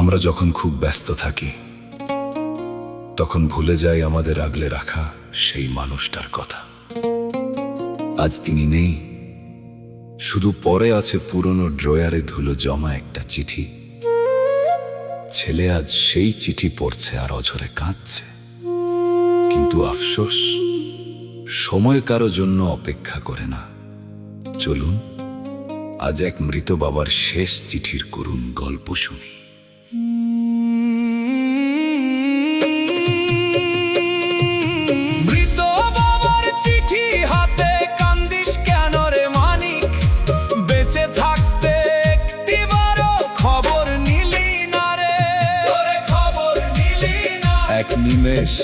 আমরা যখন খুব ব্যস্ত থাকি তখন ভুলে যাই আমাদের আগলে রাখা সেই মানুষটার কথা। আজ তিনি নেই, শুধু পরে আছে পুরনো ড্রয়ারে ধুলো জমা একটা চিঠি। ছেলে আজ সেই চিঠি পড়ছে আর অঝরে কাঁদছে, কিন্তু আফসোস সময় কারো জন্য অপেক্ষা করে না। চলুন আজ এক মৃত বাবার শেষ চিঠির করুণ গল্প শুনি। মৃত বাবার চিঠি হাতে কান্দিস কেন রে মানিক? বেঁচে থাকতে একটিবারও খবর নিলি না রে, তোরে খবর নিলি না। এক নিমেষ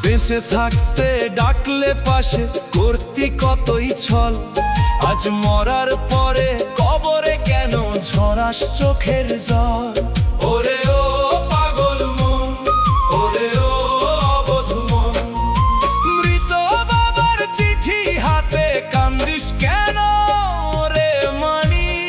বেঁচে থাকতে ডাকলে পাশে করতি কতই ছল, আজ মরার পরে কবরে কেন ঝরাস চোখের জল? ওরে ও পাগল মন, ওরে ও অবোধ মন, মৃত বাবার চিঠি হাতে কান্দিস কেন রে মানিক?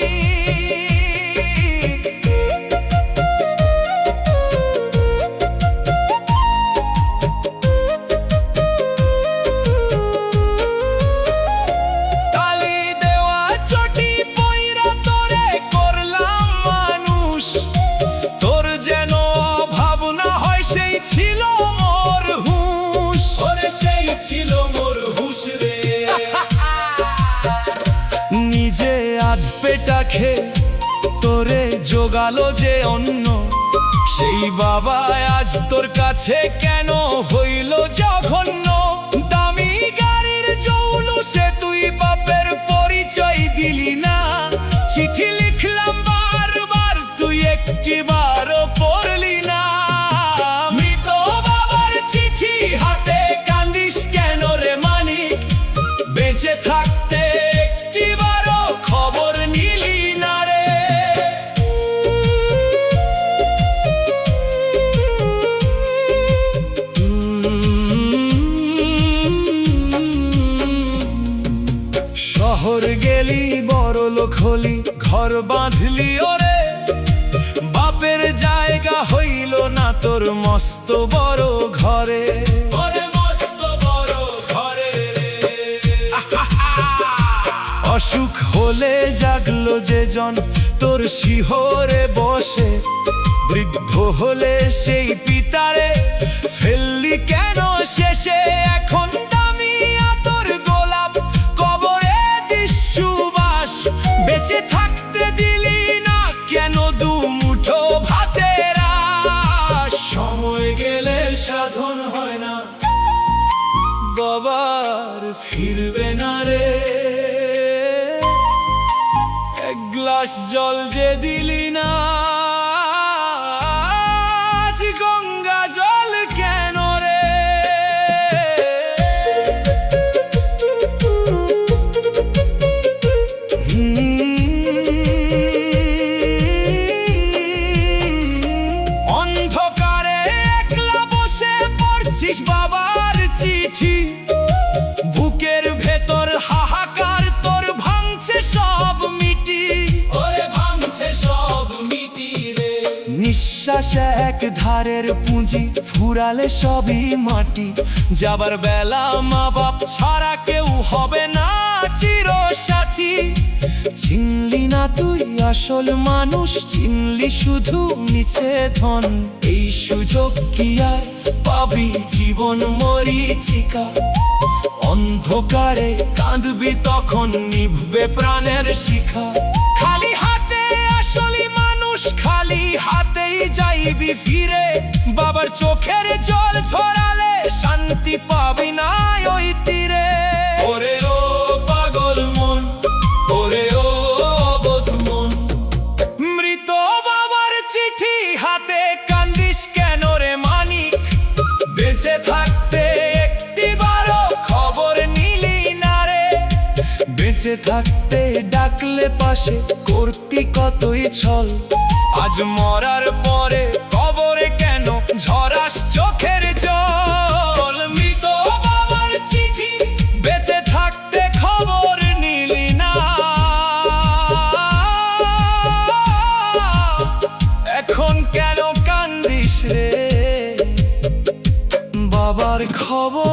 তালি দেওয়া চটি পইরা তোরে করলাম মানুষ, তোর যেন অভাব না হয় সেই ছিল মোর হুঁশ। ওরে সেই ছিল মোর হুঁশ রে। নিজে আধ পেটা খে তোরে জোগালো যে অন্য, সেই বাবা আজ তোর কাছে কেন হইল জঘন্য? দামি গাড়ির জৌলুসে তুই বাপের পরিচয় দিলি না, চিঠি লিখলাম বারবার তুই একটিবারও পড়লি না। মৃত বাবার চিঠি হাতে কান্দিস কেন রে মানিক? বেঁচে থাকতে একটিবারও খবর নিলি না রে। শহর গেলি বড় লোক হলি, ঘর বাঁধলি ওরে, বাপের জায়গা হইল না তোর মস্ত বড় ঘরে। ওরে মস্ত বড় ঘরে রে। অসুখ হলে জাগলো যে জন তোর শিহরে বসে, বৃদ্ধ হলে সেই পিতারে ফেললি কেন শেষে? এখন দামি আতর গোলাপ কবরে দিস সুবাস, বেঁচে থাকতে দিলি না কেন দু মুঠো ভাতের আশ? সময় গেলে সাধন হয় না, বাবার ফিরবে না রে। এক গ্লাস জল যে দিলি না, আজ গঙ্গা জল কেন রে? অন্ধকারে একলা বসে পড়ছিস বাবার চিঠি, বুকের ভেতর হাহাকার তোর ভাঙছে সব মিটি। ওরে ভাঙছে সব মিটি রে। নিঃশ্বাস এক ধারের পুঁজি, ফুরালে সবই মাটি। যাবার বেলা মা বাপ ছাড়া কেউ হবে না চিরসাথী। চিনলি না তুই আসল মানুষ, চিনলি শুধু মিছে ধন। এই সুযোগ কি আর পাবি? জীবন মরীচিকা। অন্ধকারে কাঁদবি তখন নিভবে প্রাণের শিখা। খালি হাতে আসলি মানুষ, খালি হাতেই যাইবি ফিরে। বাবার চোখের জল ঝরালে শান্তি পাবি না ওই তীরে। ওরে ও পাগল মন, ওরে ও অবোধ মন, মৃত বাবার চিঠি হাতে কান্দিস কেন রে মানিক? বেঁচে থাকতে একটিবারও খবর নিলি না রে। বেঁচে থাকতে ডাকলে পাশে করতি কতই ছল, আজ মরার পরে কবরে কেন ঝরাস চোখের জল? মৃত বাবার চিঠি বেঁচে থাকতে খবর নিলি না। রে, বাবার খবর